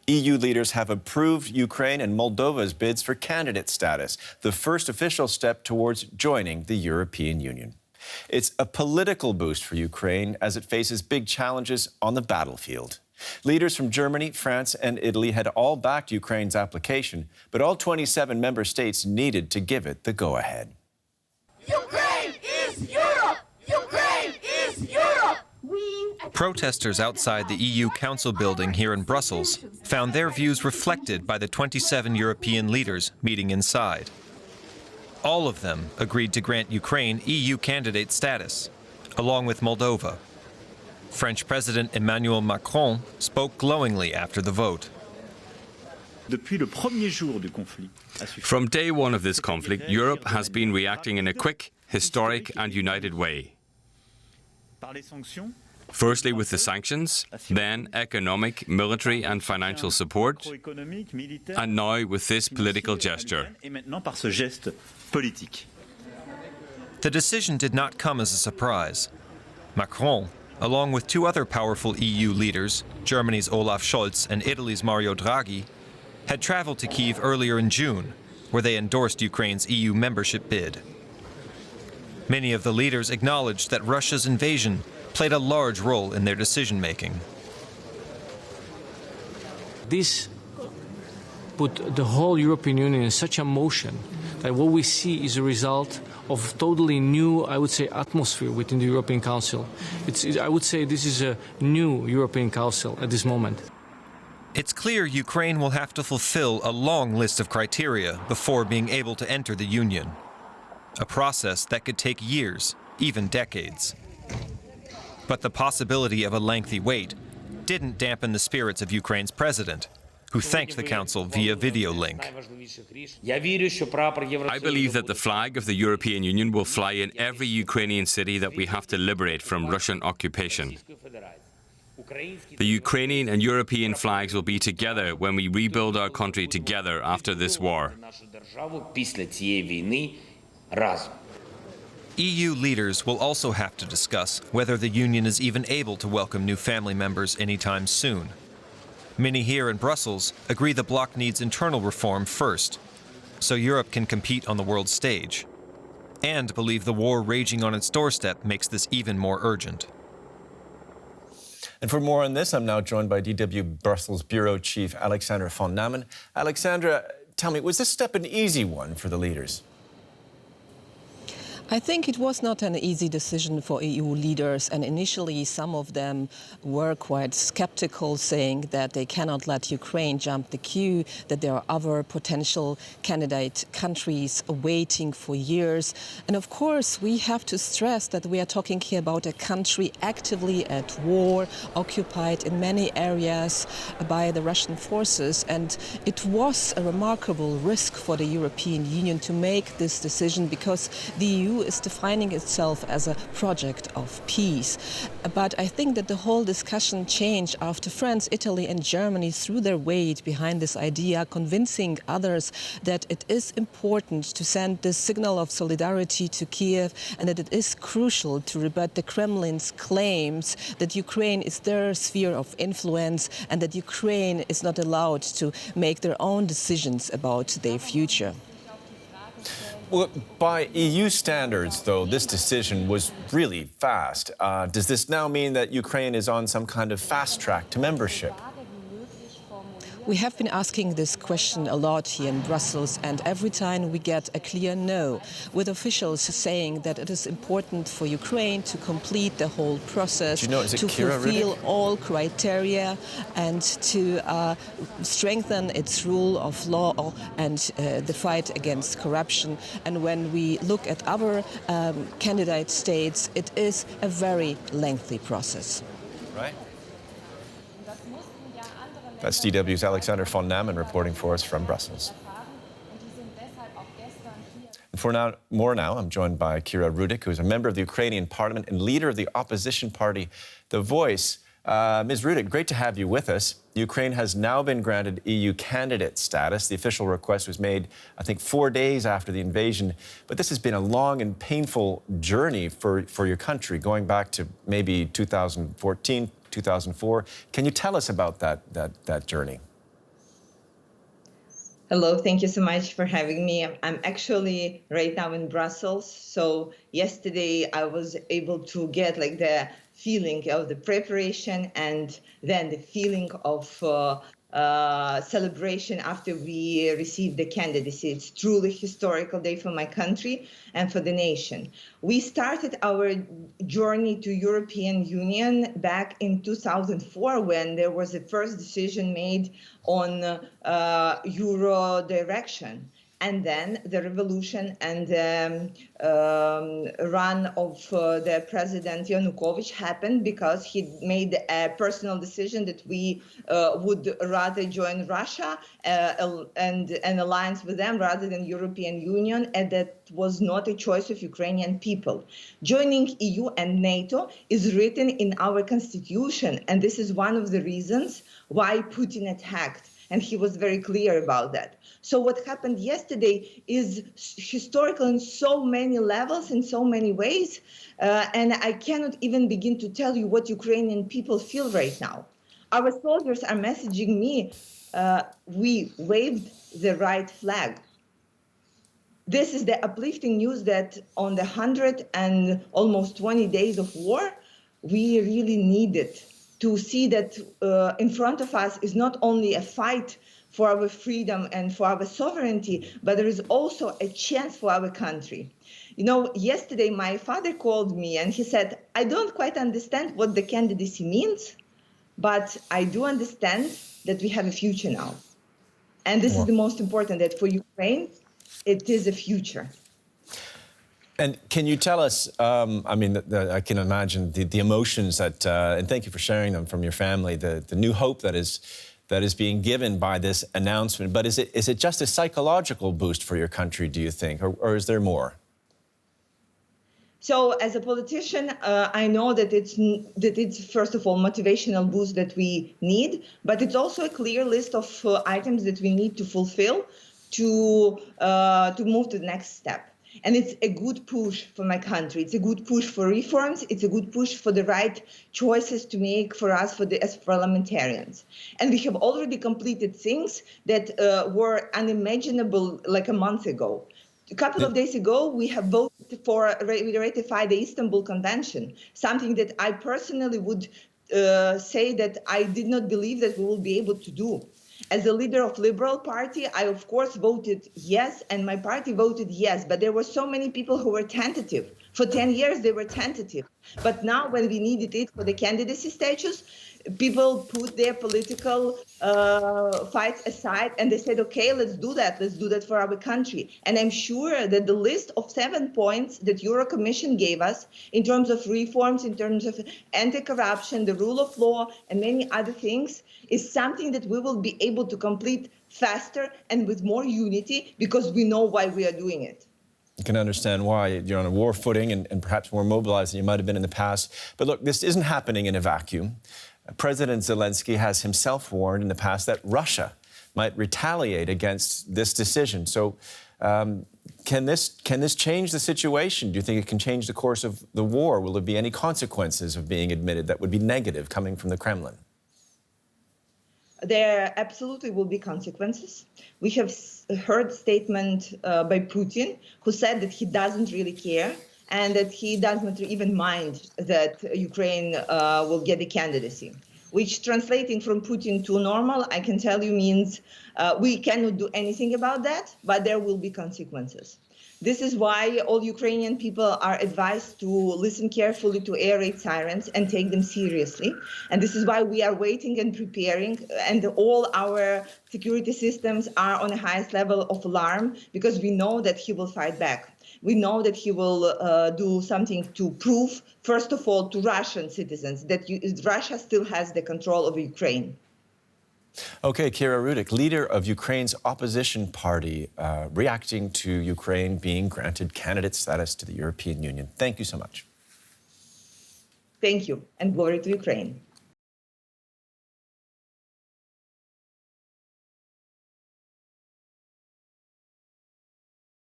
EU leaders have approved Ukraine and Moldova's bids for candidate status, the first official step towards joining the European Union. It's a political boost for Ukraine as it faces big challenges on the battlefield. Leaders from Germany, France and Italy had all backed Ukraine's application, but all 27 member states needed to give it the go-ahead. Ukraine is Europe! Ukraine is Europe! Protesters outside the EU Council building here in Brussels found their views reflected by the 27 European leaders meeting inside. All of them agreed to grant Ukraine EU candidate status, along with Moldova. French President Emmanuel Macron spoke glowingly after the vote. From day one of this conflict, Europe has been reacting in a quick, historic and united way. Firstly with the sanctions, then economic, military and financial support, and now with this political gesture. The decision did not come as a surprise. Macron, along with two other powerful EU leaders, Germany's Olaf Scholz and Italy's Mario Draghi, had traveled to Kyiv earlier in June, where they endorsed Ukraine's EU membership bid. Many of the leaders acknowledged that Russia's invasion played a large role in their decision-making. This put the whole European Union in such a motion that what we see is a result of totally new, I would say, atmosphere within the European Council. I would say this is a new European Council at this moment. It's clear Ukraine will have to fulfill a long list of criteria before being able to enter the Union. A process that could take years, even decades. But the possibility of a lengthy wait didn't dampen the spirits of Ukraine's president, who thanked the Council via video link. I believe that the flag of the European Union will fly in every Ukrainian city that we have to liberate from Russian occupation. The Ukrainian and European flags will be together when we rebuild our country together after this war. EU leaders will also have to discuss whether the Union is even able to welcome new family members anytime soon. Many here in Brussels agree the bloc needs internal reform first, so Europe can compete on the world stage, and believe the war raging on its doorstep makes this even more urgent. And for more on this, I'm now joined by DW Brussels Bureau Chief Alexandra von Namen. Alexandra, tell me, was this step an easy one for the leaders? I think it was not an easy decision for EU leaders, and initially some of them were quite skeptical, saying that they cannot let Ukraine jump the queue, that there are other potential candidate countries waiting for years. And of course, we have to stress that we are talking here about a country actively at war, occupied in many areas by the Russian forces. And it was a remarkable risk for the European Union to make this decision, because the EU is defining itself as a project of peace. But I think that the whole discussion changed after France, Italy and Germany threw their weight behind this idea, convincing others that it is important to send this signal of solidarity to Kiev, and that it is crucial to rebut the Kremlin's claims that Ukraine is their sphere of influence and that Ukraine is not allowed to make their own decisions about their future. Well, by EU standards, though, this decision was really fast. Does this now mean that Ukraine is on some kind of fast track to membership? We have been asking this question a lot here in Brussels, and every time we get a clear no, with officials saying that it is important for Ukraine to complete the whole process, to fulfill all criteria, and to strengthen its rule of law and the fight against corruption. And when we look at other candidate states, it is a very lengthy process. Right. That's DW's Alexandra von Namen reporting for us from Brussels. And for more now, I'm joined by Kira Rudik, who is a member of the Ukrainian Parliament and leader of the opposition party, The Voice. Ms. Rudik, great to have you with us. Ukraine has now been granted EU candidate status. The official request was made, I think, 4 days after the invasion. But this has been a long and painful journey for your country, going back to maybe 2014, 2004. Can you tell us about that journey? Hello, thank you so much for having me. I'm actually right now in Brussels. So yesterday I was able to get like the feeling of the preparation and then the feeling of celebration after we received the candidacy. It's truly historical day for my country and for the nation. We started our journey to European Union back in 2004 when there was a first decision made on Euro direction. And then the revolution and run of the President Yanukovych happened because he made a personal decision that we would rather join Russia and an alliance with them rather than European Union, and that was not a choice of Ukrainian people. Joining EU and NATO is written in our constitution, and this is one of the reasons why Putin attacked. And he was very clear about that. So what happened yesterday is historical in so many levels, in so many ways. And I cannot even begin to tell you what Ukrainian people feel right now. Our soldiers are messaging me, we waved the right flag. This is the uplifting news that on the 100 and almost 20 days of war, we really needed to see that in front of us is not only a fight for our freedom and for our sovereignty, but there is also a chance for our country. You know, yesterday my father called me and he said, I don't quite understand what the candidacy means, but I do understand that we have a future now. And this is the most important, that for Ukraine, it is a future. And can you tell us, I can imagine the emotions that, and thank you for sharing them from your family, the new hope that is being given by this announcement. But is it just a psychological boost for your country, do you think, or is there more? So as a politician, I know that it's first of all motivational boost that we need, but it's also a clear list of items that we need to fulfill to move to the next step. And it's a good push for my country. It's a good push for reforms. It's a good push for the right choices to make for us as parliamentarians. And we have already completed things that were unimaginable like a month ago. A couple of days ago, we have voted we ratified the Istanbul Convention, something that I personally would say that I did not believe that we will be able to do. As a leader of Liberal Party, I of course voted yes, and my party voted yes, but there were so many people who were tentative. For 10 years, they were tentative. But now when we needed it for the candidacy status, people put their political fights aside and they said, okay, let's do that for our country. And I'm sure that the list of 7 points that Euro Commission gave us in terms of reforms, in terms of anti-corruption, the rule of law, and many other things is something that we will be able to complete faster and with more unity because we know why we are doing it. You can understand why you're on a war footing and perhaps more mobilized than you might have been in the past. But look, this isn't happening in a vacuum. President Zelensky has himself warned in the past that Russia might retaliate against this decision. So can this change the situation? Do you think it can change the course of the war? Will there be any consequences of being admitted that would be negative coming from the Kremlin? There absolutely will be consequences. We have heard a statement by Putin who said that he doesn't really care and that he does not even mind that Ukraine will get the candidacy, which translating from Putin to normal, I can tell you means we cannot do anything about that, but there will be consequences. This is why all Ukrainian people are advised to listen carefully to air raid sirens and take them seriously. And this is why we are waiting and preparing, and all our security systems are on the highest level of alarm because we know that he will fight back. We know that he will do something to prove, first of all, to Russian citizens that Russia still has the control of Ukraine. Okay, Kira Rudik, leader of Ukraine's opposition party, reacting to Ukraine being granted candidate status to the European Union. Thank you so much. Thank you, and glory to Ukraine.